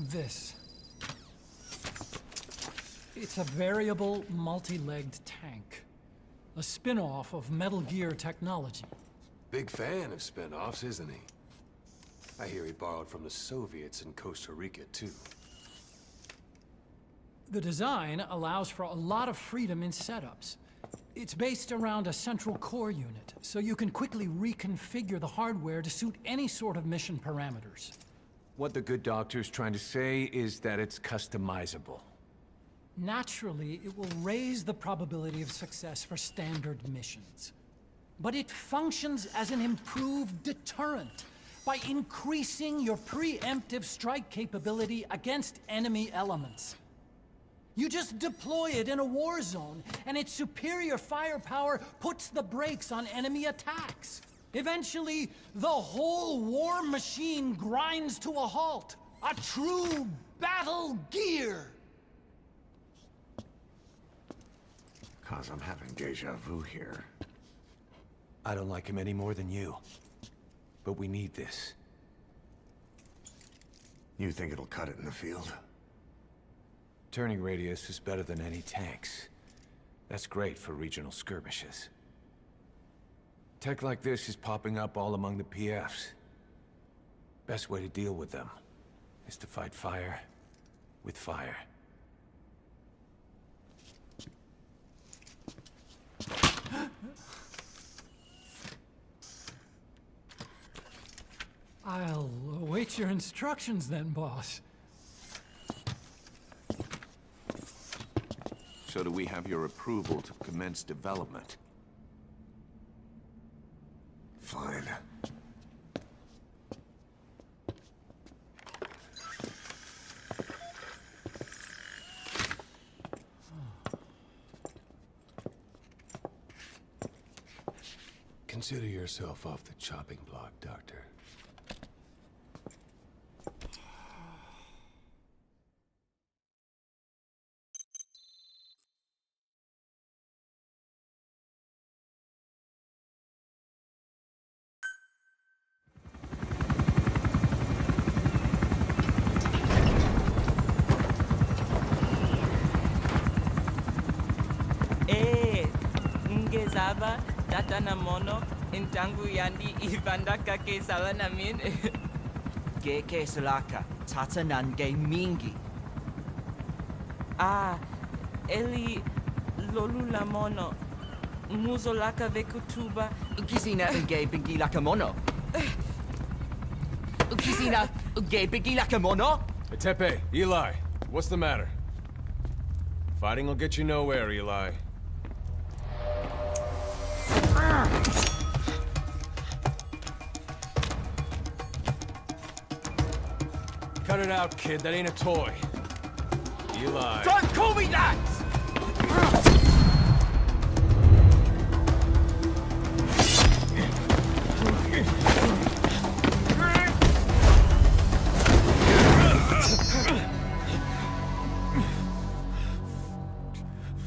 this. It's a variable, multi-legged tank. A spin-off of Metal Gear technology. Big fan of spin-offs, isn't he? I hear he borrowed from the Soviets in Costa Rica, too. The design allows for a lot of freedom in setups. It's based around a central core unit, so you can quickly reconfigure the hardware to suit any sort of mission parameters. What the good doctor's trying to say is that it's customizable. Naturally, it will raise the probability of success for standard missions. But it functions as an improved deterrent by increasing your preemptive strike capability against enemy elements. You just deploy it in a war zone, and its superior firepower puts the brakes on enemy attacks. Eventually, the whole war machine grinds to a halt. A true battle gear! Cause I'm having deja vu here. I don't like him any more than you. But we need this. You think it'll cut it in the field? Turning radius is better than any tanks. That's great for regional skirmishes. Tech like this is popping up all among the PFs. Best way to deal with them is to fight fire with fire. I'll await your instructions then, boss. So do we have your approval to commence development? Fine. Consider yourself off the chopping block, Doctor. Ngezaba tata na mono intangu yandi ivandaka ke sala namin. Ke salaka tata nange mingi. Eli lolu la mono muzolaka vekutuba. Ukisina nge bingi laka mono. Ukisina nge bingi laka mono. Hey, Tepe, Eli, what's the matter? Fighting will get you nowhere, Eli. Cut it out, kid. That ain't a toy. Eli. Don't call me that!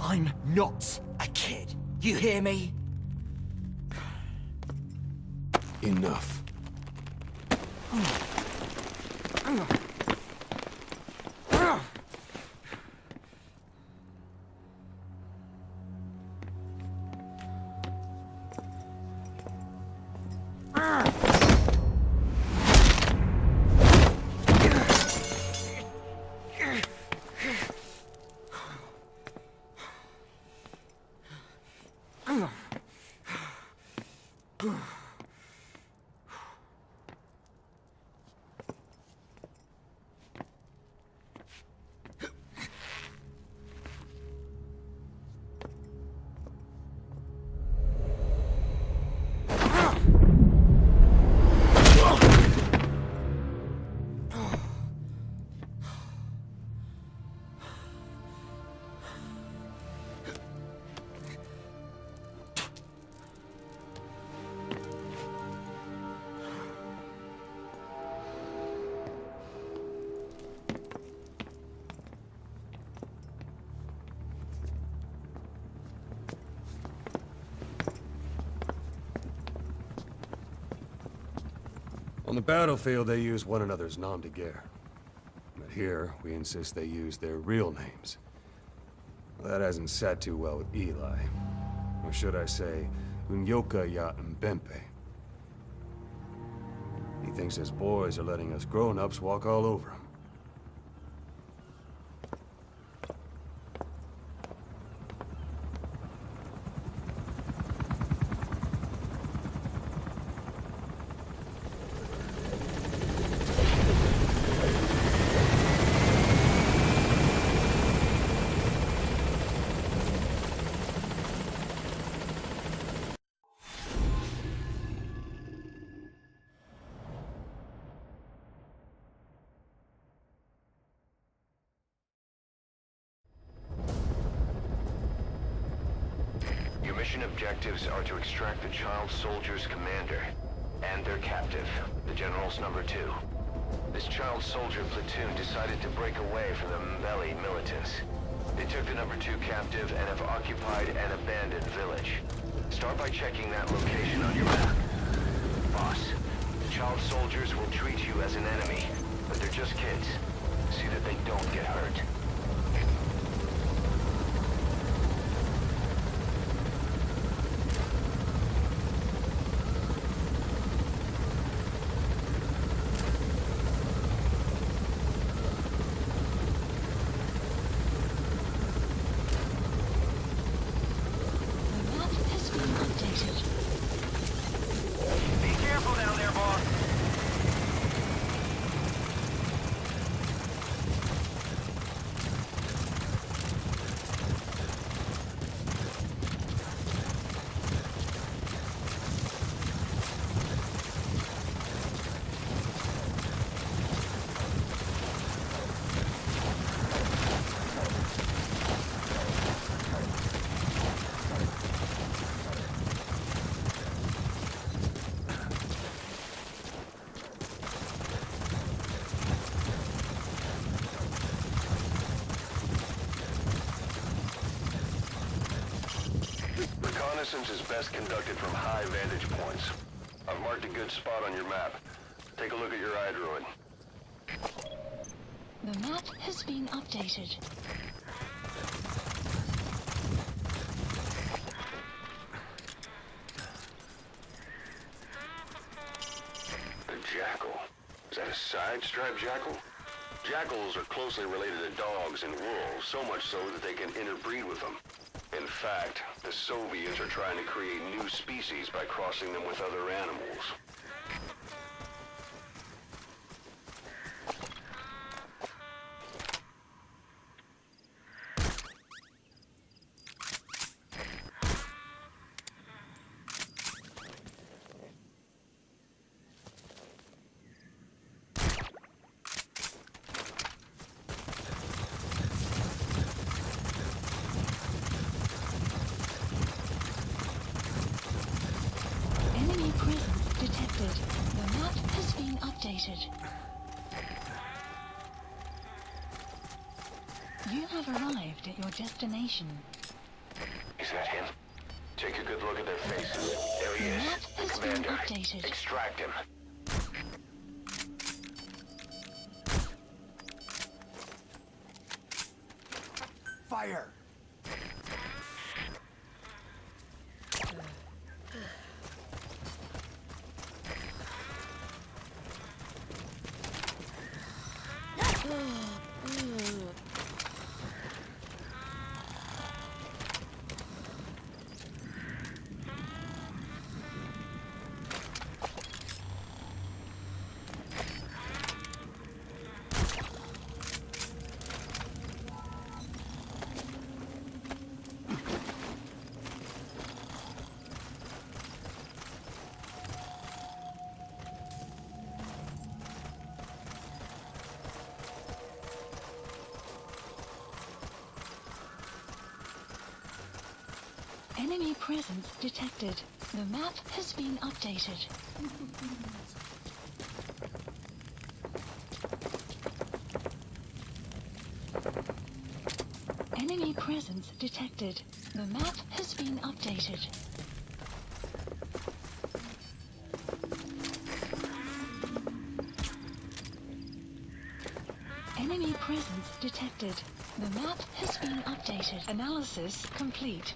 I'm not a kid. You hear me? Enough. On the battlefield, they use one another's nom de guerre. But here, we insist they use their real names. Well, that hasn't sat too well with Eli. Or should I say, Unyoka ya Mbempe. He thinks his boys are letting us grown-ups walk all over him. Your mission objectives are to extract the child soldier's commander and their captive, the General's number 2. This child soldier platoon decided to break away from the Mbeli militants. They took the number 2 captive and have occupied an abandoned village. Start by checking that location on your map. Boss, the child soldiers will treat you as an enemy, but they're just kids. See that they don't get hurt. Reconnaissance is best conducted from high vantage points. I've marked a good spot on your map. Take a look at your iDroid. The map has been updated. A jackal. Is that a side-striped jackal? Jackals are closely related to dogs and wolves, so much so that they can interbreed with them. In fact, the Soviets are trying to create new species by crossing them with other animals. Enemy presence detected. The map has been updated. You have arrived at your destination. Is that him? Take a good look at their faces. There he The is, map the has been commander. updated. Extract him. Fire! Enemy presence detected. The map has been updated. Enemy presence detected. The map has been updated. Enemy presence detected. The map has been updated. Analysis complete.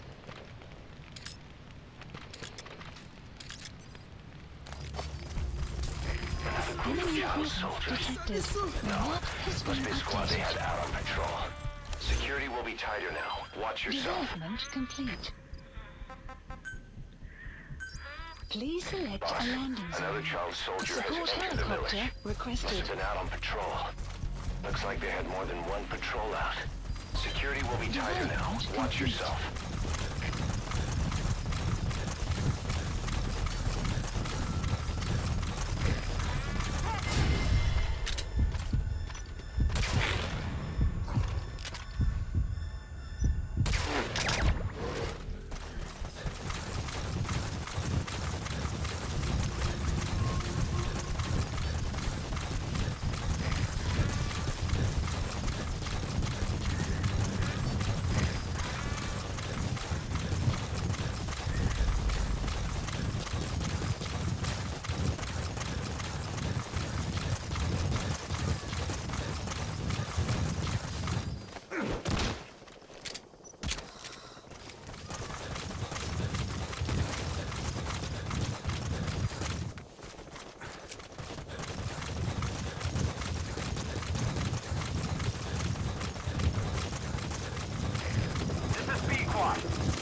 Enemy presence detected. The map has been Must be a squad they had updated. out on patrol. Security will be tighter now. Watch yourself. Development complete. Please select Boss, a landing another zone. child soldier Support has entered the helicopter village. Must requested. have been out on patrol. Looks like they had more than one patrol out. Security will be tighter now. Development Watch complete. yourself.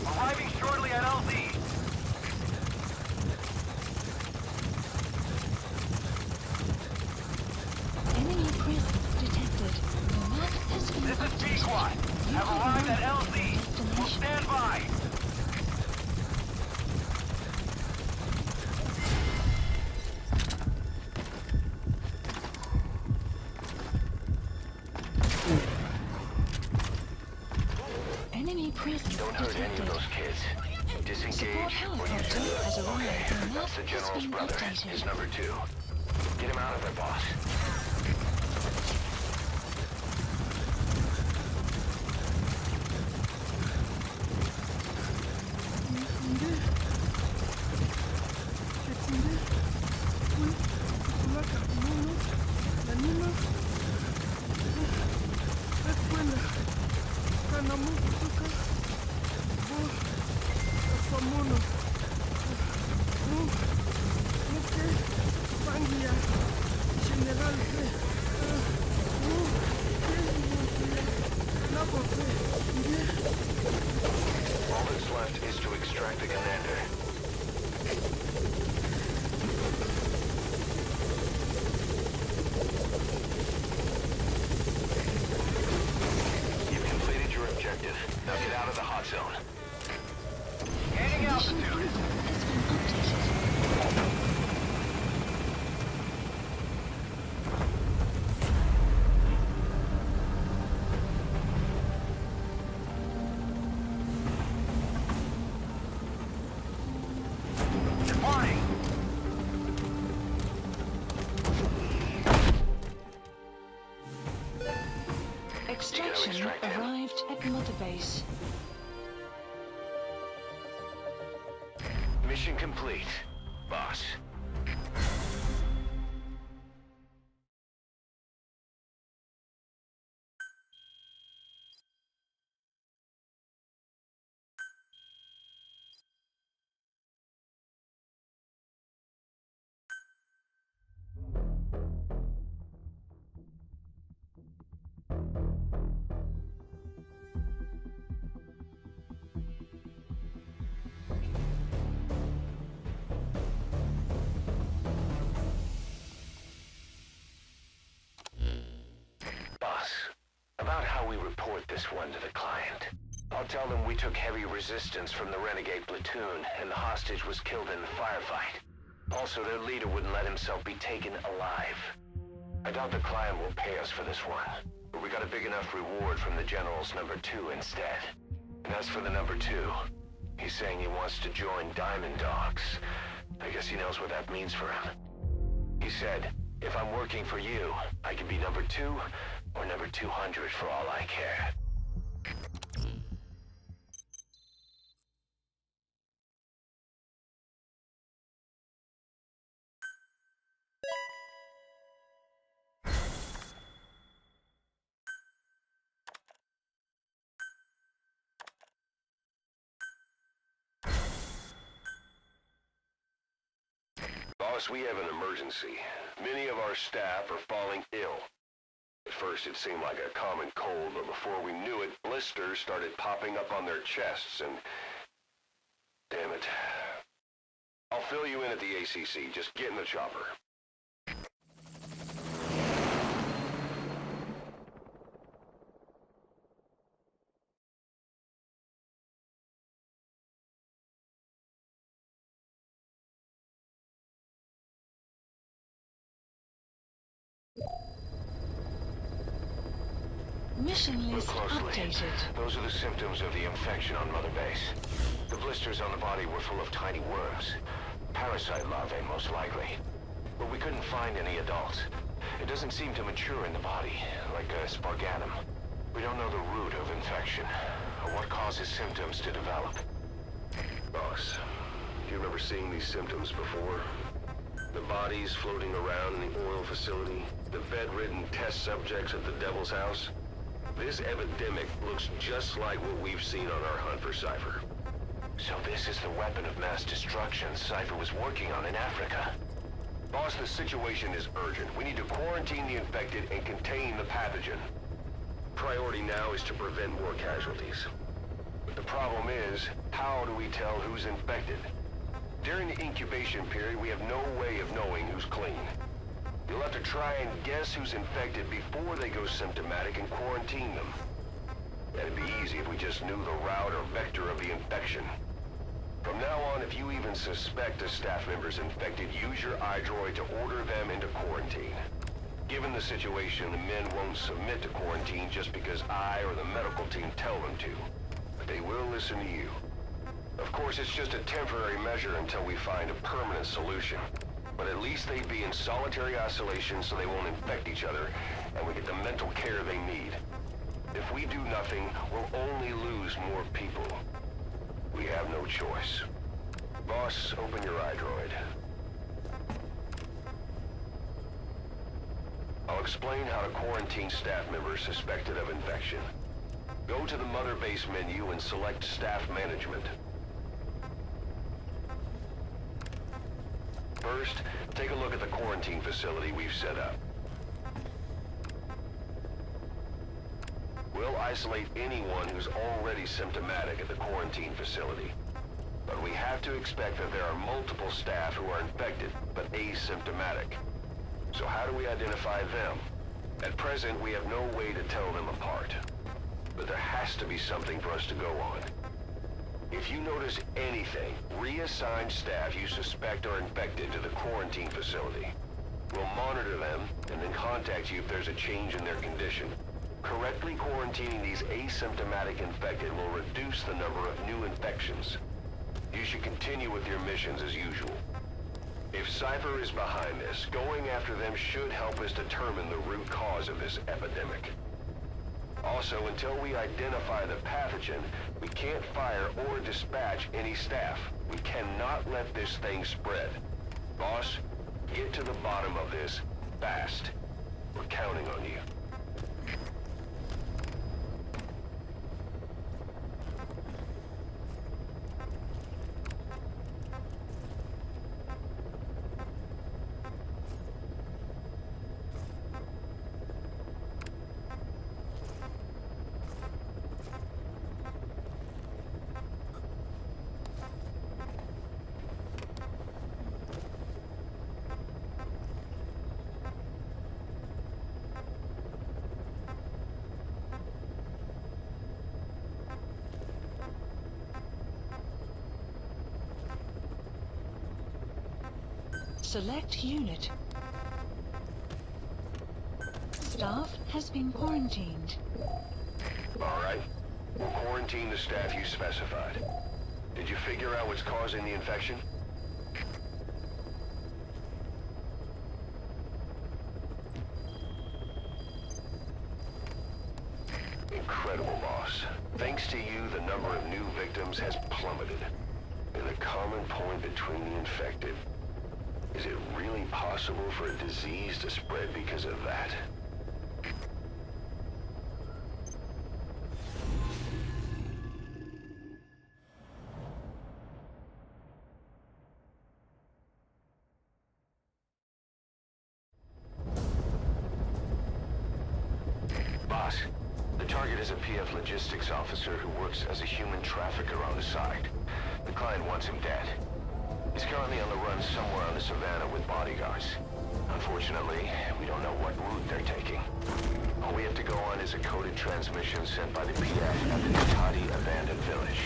Arriving shortly at LZ. Enemy presence detected. The map has been This is updated. B-Quad. You Have arrived at marked LZ. your Will destination. stand by. Enemy presence Don't hurt any of detected. those kids. Support Disengage or use helicopter your... has arrived. Okay, The map that's the has general's been brother. updated. His number 2. Get him out of there, boss. All that's left is to extract the commander. You've completed your objective. Now get out of the hot zone. Gaining Mission altitude. group has been updated. Departing. Extraction extract him. arrived at Mother Base. Mission complete, boss. Boss, about how we report this one to the client. I'll tell them we took heavy resistance from the renegade platoon, and the hostage was killed in the firefight. Also, their leader wouldn't let himself be taken alive. I doubt the client will pay us for this one, but we got a big enough reward from the general's number 2 instead. And as for the number 2, he's saying he wants to join Diamond Dogs. I guess he knows what that means for him. He said, if I'm working for you, I can be number 2 or number 200 for all I care. Boss, we have an emergency. Many of our staff are falling ill. At first it seemed like a common cold, but before we knew it, blisters started popping up on their chests and... Damn it. I'll fill you in at the ACC. Just get in the chopper. Mission Look list closely. updated. Those are the symptoms of the infection on Mother Base. The blisters on the body were full of tiny worms. Parasite larvae, most likely. But we couldn't find any adults. It doesn't seem to mature in the body, like a spargatum. We don't know the root of infection, or what causes symptoms to develop. Boss, do you remember seeing these symptoms before? The bodies floating around in the oil facility, the bedridden test subjects at the Devil's House. This epidemic looks just like what we've seen on our hunt for Cypher. So this is the weapon of mass destruction Cypher was working on in Africa. Boss, the situation is urgent. We need to quarantine the infected and contain the pathogen. Priority now is to prevent more casualties. But the problem is, how do we tell who's infected? During the incubation period, we have no way of knowing who's clean. You'll have to try and guess who's infected before they go symptomatic and quarantine them. That'd be easy if we just knew the route or vector of the infection. From now on, if you even suspect a staff member's infected, use your iDroid to order them into quarantine. Given the situation, the men won't submit to quarantine just because I or the medical team tell them to. But they will listen to you. Of course, it's just a temporary measure until we find a permanent solution. But at least they'd be in solitary isolation so they won't infect each other, and we get the mental care they need. If we do nothing, we'll only lose more people. We have no choice. Boss, open your iDroid. I'll explain how to quarantine staff members suspected of infection. Go to the Mother Base menu and select Staff Management. First, take a look at the quarantine facility we've set up. We'll isolate anyone who's already symptomatic at the quarantine facility. But we have to expect that there are multiple staff who are infected, but asymptomatic. So how do we identify them? At present, we have no way to tell them apart. But there has to be something for us to go on. If you notice anything, reassign staff you suspect are infected to the quarantine facility. We'll monitor them and then contact you if there's a change in their condition. Correctly quarantining these asymptomatic infected will reduce the number of new infections. You should continue with your missions as usual. If Cypher is behind this, going after them should help us determine the root cause of this epidemic. Also, until we identify the pathogen, we can't fire or dispatch any staff. We cannot let this thing spread. Boss, get to the bottom of this fast. We're counting on you. Select unit. Staff has been quarantined. All right. We'll quarantine the staff you specified. Did you figure out what's causing the infection? Incredible, boss. Thanks to you, the number of new victims has plummeted. And the common point between the infected. Is it really possible for a disease to spread because of that? target is a PF logistics officer who works as a human trafficker on the side. The client wants him dead. He's currently on the run somewhere on the savannah with bodyguards. Unfortunately, we don't know what route they're taking. All we have to go on is a coded transmission sent by the PF at the Natati abandoned village.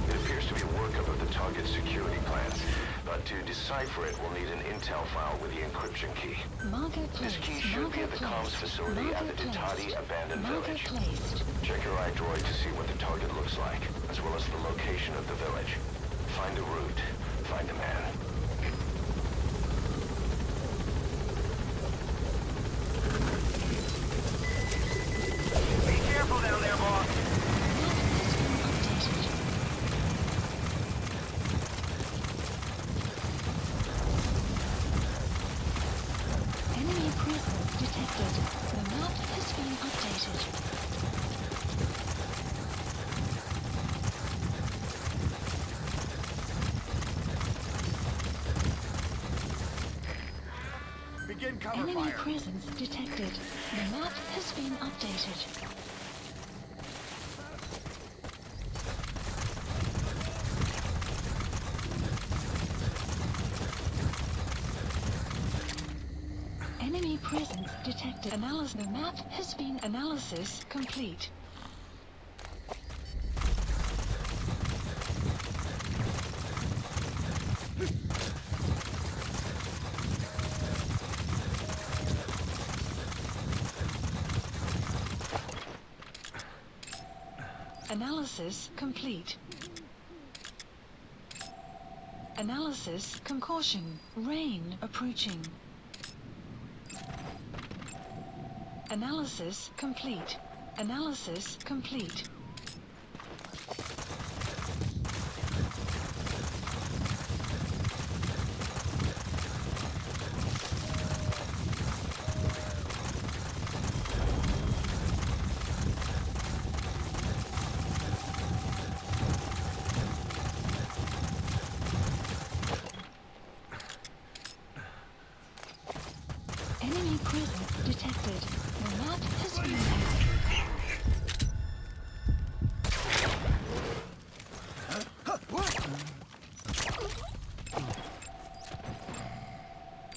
It appears to be a workup of the target's security plans, but to decipher it, we'll need an intel file with the encryption key. This key should be at the comms facility at the Natati abandoned village. Check your iDroid to see what the target looks like, as well as the location of the village. Find a route. Find a man. Be careful down there, boss. Enemy presence detected. The map has been updated. Begin cover Enemy fire. presence detected. The map has been updated. Enemy presence detected. Analysis. The map has been analysis complete. Analysis complete. Analysis caution. Rain approaching. Analysis complete. Analysis complete. Enemy presence detected. The map has been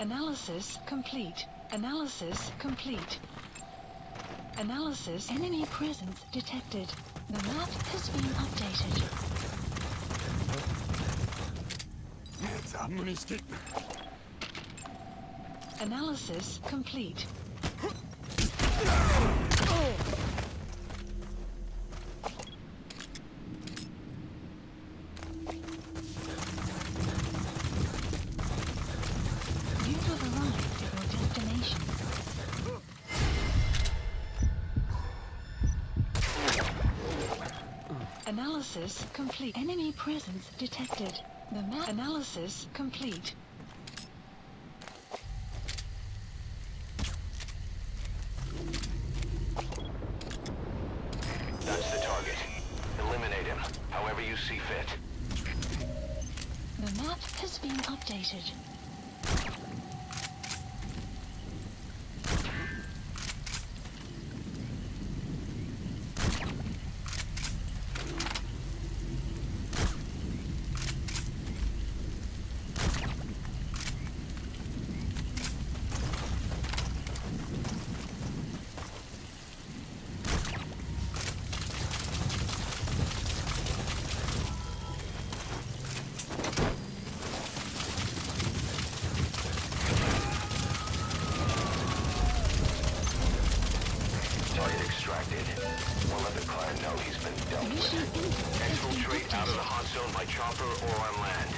Analysis complete. Analysis complete. Analysis. Enemy presence detected. The map has been updated. Hands up. Analysis complete. You have arrived at your destination. Analysis complete. Enemy presence detected. The map analysis complete. That's the target. Eliminate him, however you see fit. The map has been updated. Target extracted. We'll let the client know he's been dealt Mission with. input has been Exfiltrate out of the updated. hot zone by chopper or on land.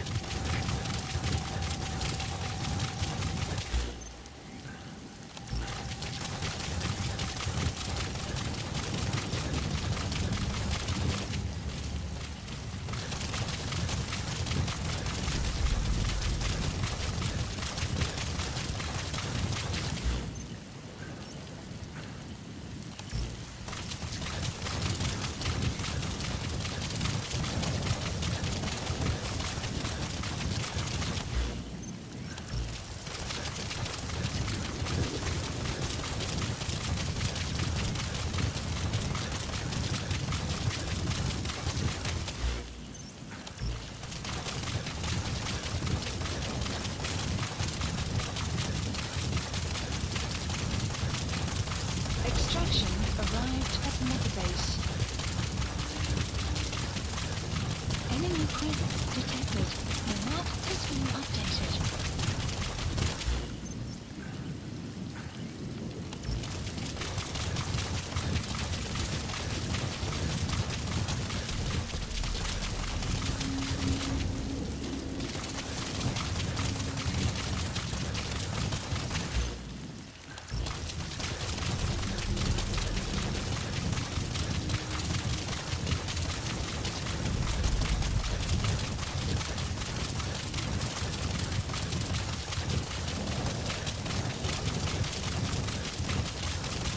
presence detected. The map has been updated.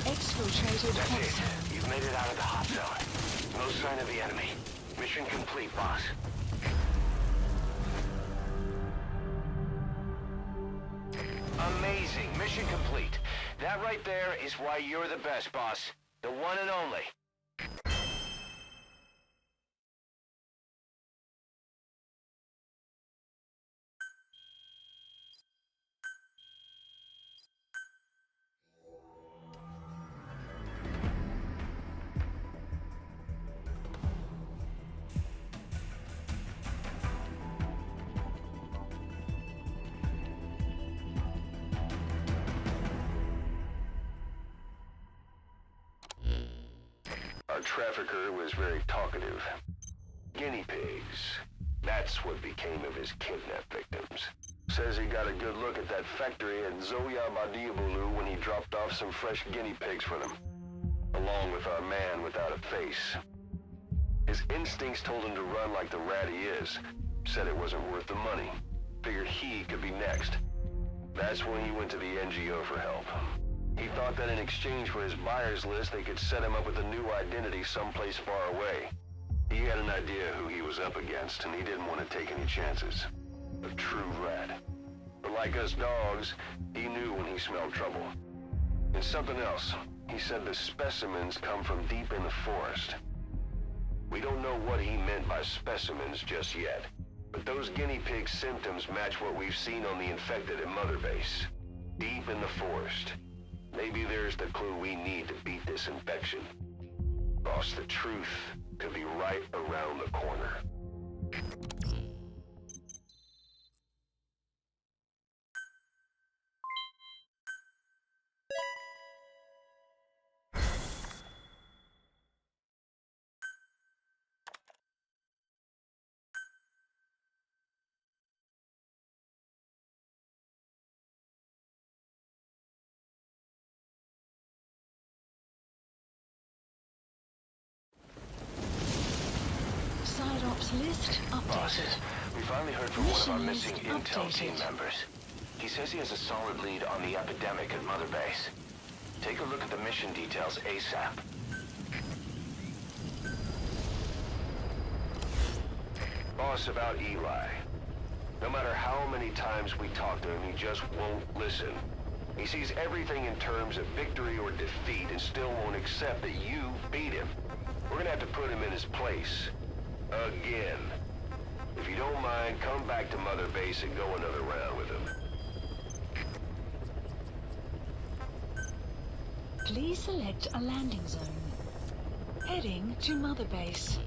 Exfiltrated That's hot it. zone. You've made it out of the hot zone. No sign of the enemy. Mission complete, boss. Amazing. Mission complete. That right there is why you're the best, boss. The one and only. Our trafficker was very talkative. Guinea pigs. That's what became of his kidnapped victims. Says he got a good look at that factory at Zoya Badiabulu when he dropped off some fresh guinea pigs for them, along with our man without a face. His instincts told him to run like the rat he is. Said it wasn't worth the money. Figured he could be next. That's when he went to the NGO for help. He thought that in exchange for his buyer's list, they could set him up with a new identity someplace far away. He had an idea who he was up against, and he didn't want to take any chances. A true rat. But like us dogs, he knew when he smelled trouble. And something else. He said the specimens come from deep in the forest. We don't know what he meant by specimens just yet, but those guinea pig symptoms match what we've seen on the infected at Mother Base. Deep in the forest. Maybe there's the clue we need to beat this infection. Boss, the truth could be right around the corner. Side ops list Boss, updated. we finally heard from one of our Mission missing list intel team updated. members. He says he has a solid lead on the epidemic at Mother Base. Take a look at the mission details ASAP. Boss, about Eli. No matter how many times we talk to him, he just won't listen. He sees everything in terms of victory or defeat and still won't accept that you beat him. We're gonna have to put him in his place. Again. If you don't mind, come back to Mother Base and go another round with him. Please select a landing zone. Heading to Mother Base.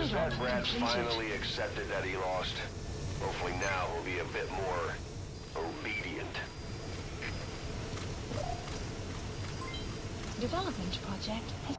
Guess that Pilot brat's completed. finally accepted that he lost. Hopefully now he'll be a bit more obedient. Development project has